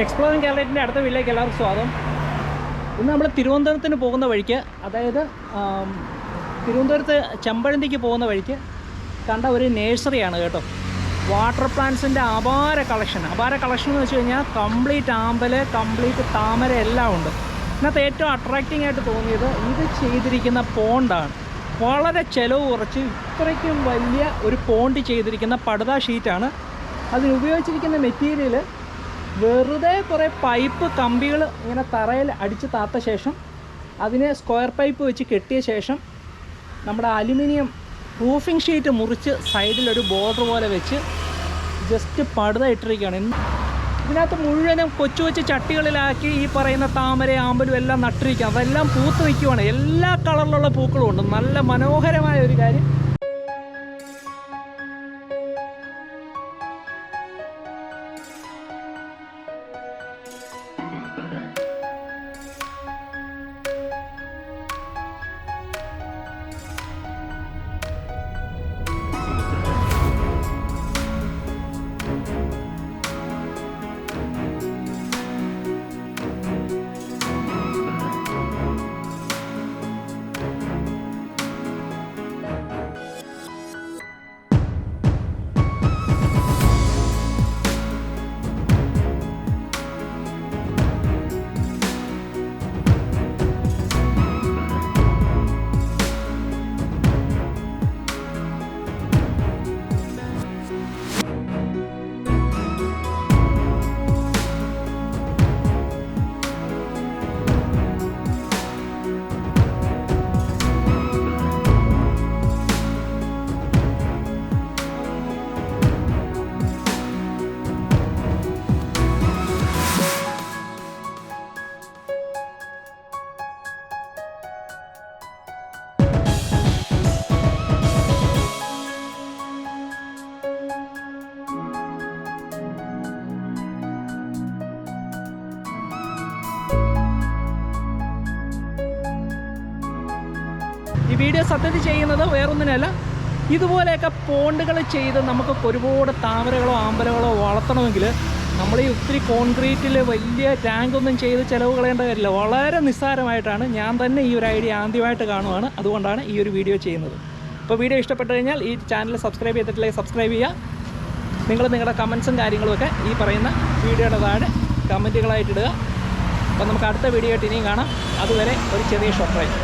Exploring കേരളത്തിൻ്റെ അടുത്ത വീട്ടിലേക്ക് എല്ലാവർക്കും സ്വാഗതം. ഇന്ന് നമ്മൾ തിരുവനന്തപുരത്തിന് പോകുന്ന വഴിക്ക്, അതായത് തിരുവനന്തപുരത്ത് ചെമ്പഴന്തിക്ക് പോകുന്ന വഴിക്ക് കണ്ട ഒരു നേഴ്സറിയാണ് കേട്ടോ. വാട്ടർ പ്ലാന്റ്സിൻ്റെ അപാര കളക്ഷൻ എന്ന് വെച്ച് കഴിഞ്ഞാൽ കംപ്ലീറ്റ് ആമ്പല്, കംപ്ലീറ്റ് താമര എല്ലാം ഉണ്ട്. ഇതിനകത്ത് ഏറ്റവും അട്രാക്റ്റിംഗ് ആയിട്ട് തോന്നിയത് ഇത് ചെയ്തിരിക്കുന്ന പോണ്ടാണ്. വളരെ ചിലവ് കുറച്ച് ഇത്രയ്ക്കും വലിയ ഒരു പോണ്ട് ചെയ്തിരിക്കുന്ന പടുത ഷീറ്റാണ്. അതിനുപയോഗിച്ചിരിക്കുന്ന മെറ്റീരിയൽ വെറുതെ കുറേ പൈപ്പ് കമ്പികൾ ഇങ്ങനെ തറയിൽ അടിച്ച് താത്ത ശേഷം അതിനെ സ്ക്വയർ പൈപ്പ് വെച്ച് കെട്ടിയ ശേഷം നമ്മുടെ അലുമിനിയം റൂഫിംഗ് ഷീറ്റ് മുറിച്ച് സൈഡിലൊരു ബോർഡർ പോലെ വെച്ച് ജസ്റ്റ് പടുത ഇട്ടിരിക്കുകയാണ്. ഇതിനകത്ത് മുഴുവനും കൊച്ചു കൊച്ചു ചട്ടികളിലാക്കി ഈ പറയുന്ന താമര, ആമ്പലും എല്ലാം നട്ടിരിക്കുകയാണ്. അതെല്ലാം പൂത്ത് നിൽക്കുവാണ്. എല്ലാ കളറിലുള്ള പൂക്കളും ഉണ്ട്. നല്ല മനോഹരമായ ഒരു കാര്യം. ഈ വീഡിയോ സത്യത്തിൽ ചെയ്യുന്നത് വേറൊന്നിനല്ല, ഇതുപോലെയൊക്കെ പോണ്ടുകൾ ചെയ്ത് നമുക്ക് ഒരുപാട് താമരകളോ ആമ്പലകളോ വളർത്തണമെങ്കിൽ നമ്മൾ ഈ ഒത്തിരി കോൺക്രീറ്റിൽ വലിയ ടാങ്കൊന്നും ചെയ്ത് ചിലവ് കളയേണ്ട കാര്യമില്ല. വളരെ നിസ്സാരമായിട്ടാണ്. ഞാൻ തന്നെ ഈ ഒരു ഐഡിയ ആദ്യമായിട്ട് കാണുവാണ്. അതുകൊണ്ടാണ് ഈ ഒരു വീഡിയോ ചെയ്യുന്നത്. അപ്പോൾ വീഡിയോ ഇഷ്ടപ്പെട്ടു കഴിഞ്ഞാൽ ഈ ചാനൽ സബ്സ്ക്രൈബ് ചെയ്തിട്ടില്ലെങ്കിൽ സബ്സ്ക്രൈബ് ചെയ്യുക. നിങ്ങളുടെ കമൻസും കാര്യങ്ങളുമൊക്കെ ഈ പറയുന്ന വീഡിയോയുടെ താഴെ കമൻറ്റുകളായിട്ടിടുക. അപ്പോൾ നമുക്ക് അടുത്ത വീഡിയോ ആയിട്ട് ഇനിയും കാണാം. അതുവരെ ഒരു ചെറിയ ഷോർട്ട് റൈഡ്.